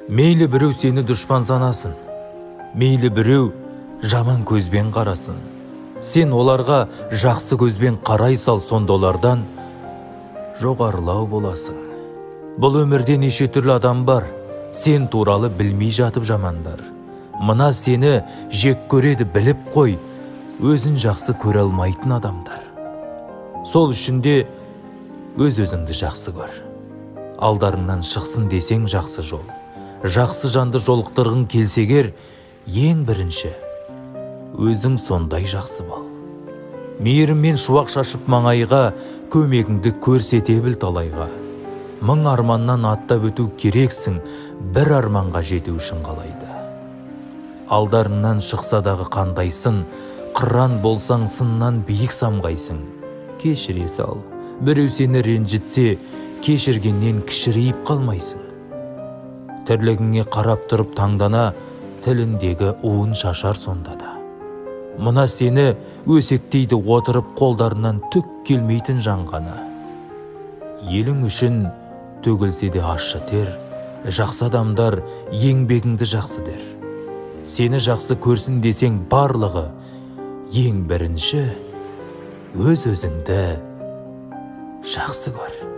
Мейлі біреу сені дұшпан санасын, мейлі біреу жаман көзбен қарасын. Сен оларға жақсы көзбен қарай сал, сонда олардан жоғарылау боласың. Бұл өмірде неше түрлі адам бар, сен туралы білмей жатып жамандар. Мына сені жек көреді біліп қой, өзін жақсы көре алмайтын адамдар. Сол үшін де өз-өзіңді жақсы көр. Алдарыңнан шықсын десең жақсы жол. Жақсы жанды жолықтырғың келсегер, ең бірінші өзің сондай жақсы бол. Мейіріммен шуақ шашып маңайға, көмегіңді көрсете біл талайға. Мың арманнан аттап өту керексің, бір арманға жету үшін қалайды. Алдарыңнан шықса дағы қандайсың, қыран болсаң сыннан биік самғайсың. Кешіре сал, біреу сені ренжітсе, кешіргеннен кішірейіп қалмайсың. Тірлігіңе қарап тұрып таңдана, тіліндегі уын шашар сонда да. Мына сені өсектейді отырып қолдарынан түк келмейтін жанғана. Елің үшін төгілсе де ащы тер, жақсы адамдар еңбегіңді жақсы дер. Сені жақсы көрсін десең барлығы, ең бірінші өз-өзіңді жақсы көр.